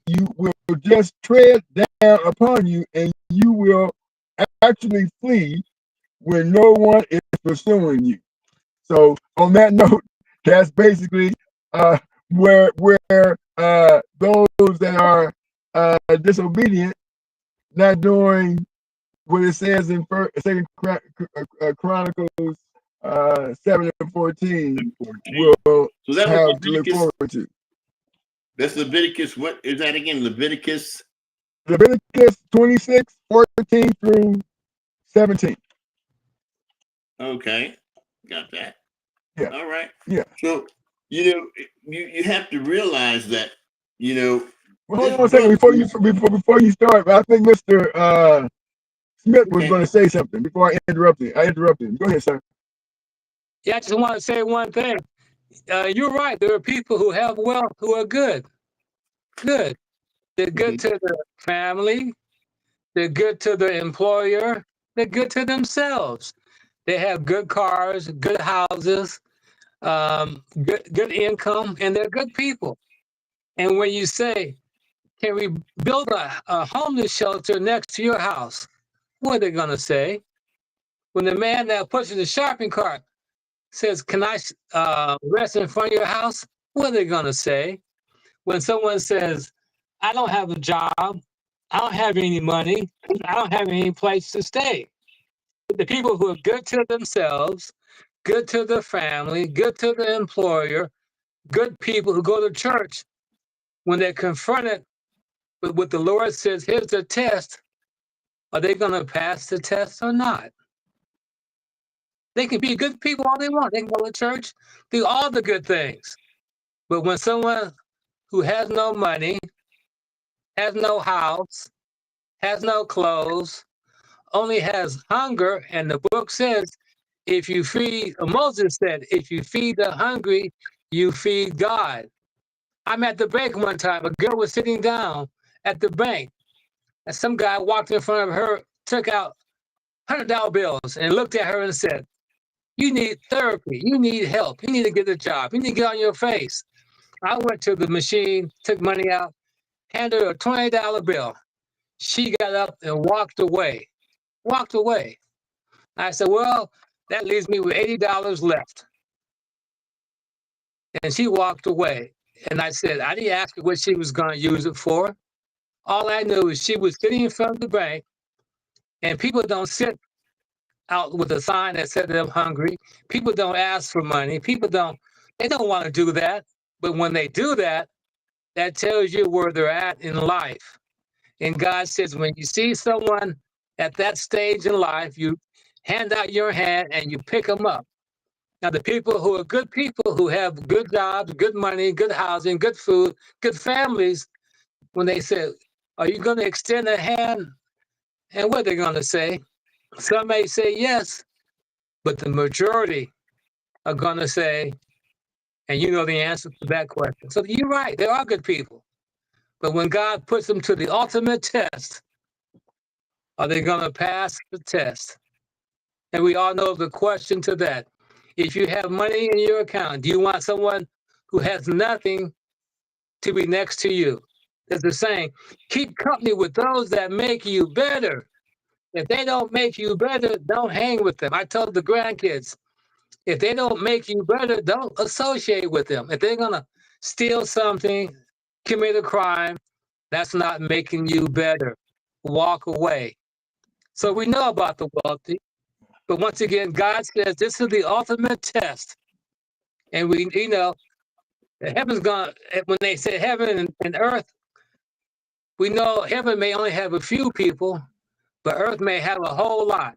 you will just tread down upon you, and you will actually flee when no one is pursuing you. So on that note, that's basically where those that are disobedient, not doing what it says in Second Chronicles 7 and 14 will so that have was to look forward to. That's Leviticus. What is that again? Leviticus 26, 14 through 17. Okay, got that. Yeah. All right. Yeah. So you have to realize that Well, hold on a second before you start. I think Mr. Smith was going to say something before I interrupted. Go ahead, sir. Yeah, I just want to say one thing. You're right. There are people who have wealth who are good. Good. They're good to the family. They're good to the employer. They're good to themselves. They have good cars, good houses, good income, and they're good people. And when you say, can we build a homeless shelter next to your house? What are they going to say? When the man that pushes the shopping cart says, can I rest in front of your house? What are they going to say? When someone says, I don't have a job, I don't have any money, I don't have any place to stay. The people who are good to themselves, good to the family, good to the employer, good people who go to church, when they're confronted with what the Lord says, here's the test, are they going to pass the test or not? They can be good people all they want. They can go to church, do all the good things. But when someone who has no money, has no house, has no clothes, only has hunger, and the book says, Moses said, if you feed the hungry, you feed God. I'm at the bank one time. A girl was sitting down at the bank, and some guy walked in front of her, took out $100 bills, and looked at her and said, you need therapy. You need help. You need to get a job. You need to get on your face. I went to the machine, took money out, handed her a $20 bill. She got up and walked away. Walked away. I said, well, that leaves me with $80 left. And she walked away. And I said, I didn't ask her what she was going to use it for. All I knew is she was sitting in front of the bank, and people don't sit out with a sign that said they're hungry. People don't ask for money. They don't want to do that. But when they do that, That tells you where they're at in life. And God says, when you see someone at that stage in life, you hand out your hand and you pick them up. Now, the people who are good people, who have good jobs, good money, good housing, good food, good families, when they say, are you going to extend a hand? And what are they going to say? Some may say yes, but the majority are going to say, and you know the answer to that question. So you're right, there are good people. But when God puts them to the ultimate test, are they going to pass the test? And we all know the question to that. If you have money in your account, do you want someone who has nothing to be next to you? There's a saying, keep company with those that make you better. If they don't make you better, don't hang with them. I told the grandkids, if they don't make you better, don't associate with them. If they're going to steal something, commit a crime, that's not making you better. Walk away. So we know about the wealthy. But once again, God says this is the ultimate test. And we, heaven's gone, when they say heaven and earth, we know heaven may only have a few people, but earth may have a whole lot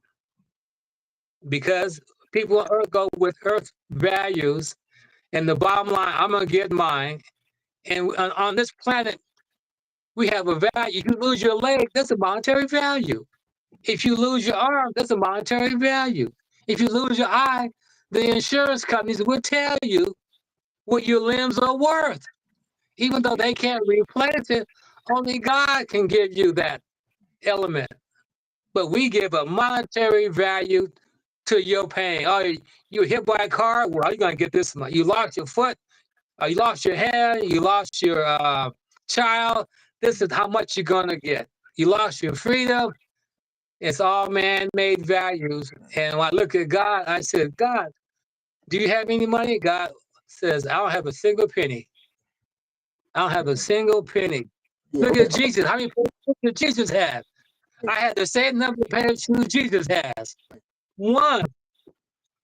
because people on earth go with earth values. And the bottom line, I'm going to get mine. And on this planet, we have a value. If you lose your leg, that's a monetary value. If you lose your arm, that's a monetary value. If you lose your eye, the insurance companies will tell you what your limbs are worth. Even though they can't replace it, only God can give you that element. But we give a monetary value to your pain. Oh, you were hit by a car? Well, you're going to get this much. You lost your foot? You lost your hand? You lost your child? This is how much you're going to get. You lost your freedom? It's all man-made values. And when I look at God, I said, God, do you have any money? God says, I don't have a single penny. I don't have a single penny. Yeah, Look okay. at Jesus. How many pairs did Jesus have? I had the same number of pairs of shoes Jesus has. One.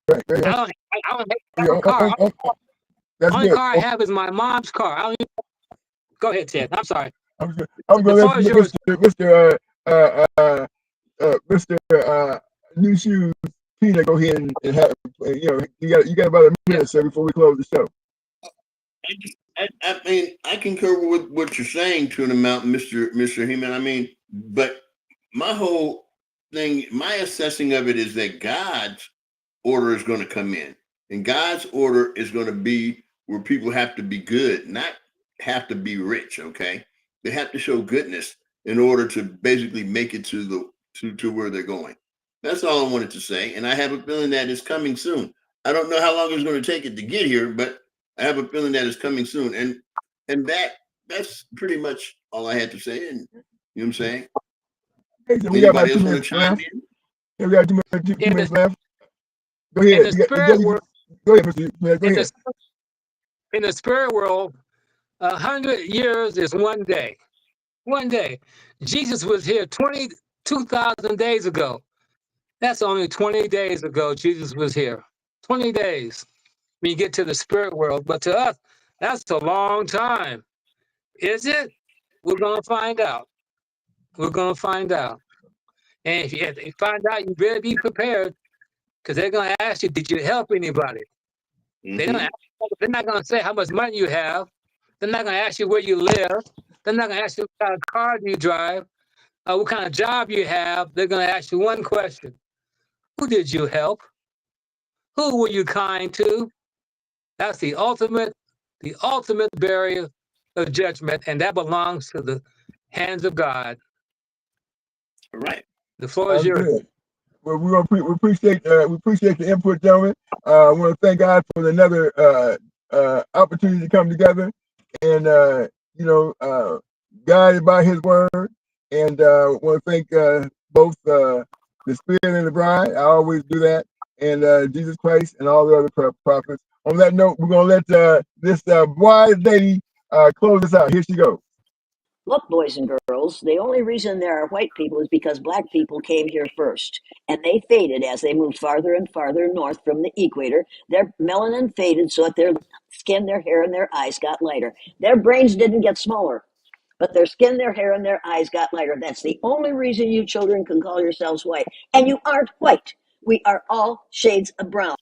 Right, right. I don't have Yeah, a car. that's Only good. car I have is my mom's car. I don't even... Go ahead, Ted. I'm sorry. I'm The gonna let floor is yours. Mr. New Shoes Peter go ahead and have you got about a minute, sir, before we close the show. I mean, I concur with what you're saying to an amount, Mr. Heman. I mean, but my whole thing, my assessing of it is that God's order is going to come in, and God's order is going to be where people have to be good, not have to be rich. Okay, they have to show goodness in order to basically make it to where they're going. That's all I wanted to say, and I have a feeling that it's coming soon. I don't know how long it's going to take it to get here, but I have a feeling that it's coming soon, and that's pretty much all I had to say. And you know what I'm saying? Okay, so we got about Anybody 2 else want to minutes chime left. in? Yeah, we got two minutes left. Go In ahead. the spirit world, Go ahead, Mr. Go ahead. In the spirit world, 100 years is one day. One day. Jesus was here 22,000 days ago. That's only 20 days ago Jesus was here. 20 days when you get to the spirit world. But to us, that's a long time. Is it? We're going to find out. We're going to find out. And if you find out, you better be prepared because they're going to ask you, did you help anybody? Mm-hmm. They're not going to say how much money you have. They're not going to ask you where you live. They're not going to ask you what kind of car do you drive, what kind of job you have. They're going to ask you one question. Who did you help? Who were you kind to? That's the ultimate barrier of judgment, and that belongs to the hands of God. All right. The floor is yours. Good. Well, we appreciate the input, gentlemen. I want to thank God for another opportunity to come together and guided by His word. And want to thank both the Spirit and the Bride. I always do that, and Jesus Christ and all the other prophets. On that note, we're gonna let this wise lady close us out. Here she goes. Look, boys and girls, the only reason there are white people is because black people came here first, and they faded as they moved farther and farther north from the equator. Their melanin faded so that their skin skin, their hair, and their eyes got lighter. Their brains didn't get smaller, but their skin, their hair, and their eyes got lighter. That's the only reason you children can call yourselves white. And you aren't white. We are all shades of brown.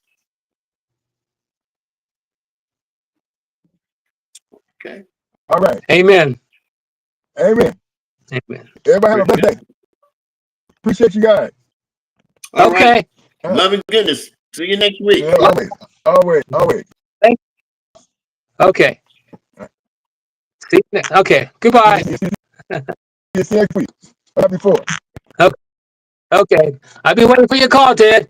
Okay. All right. Amen. Amen. Amen. Everybody have a blessed day. Appreciate you guys. All Okay. right. Love and goodness. See you next week. Yeah, always. Thank Okay. See you next. Okay. Goodbye. See you next week. Happy 4th. Okay. I'll be waiting for your call, Ted.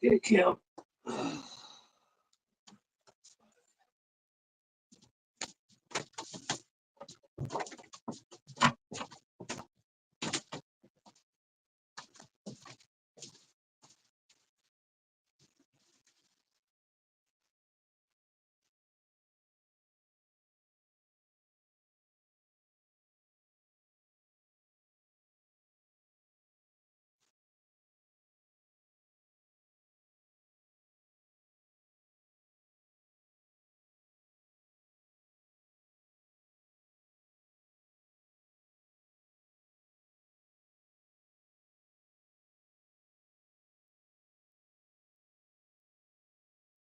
Okay, Kim.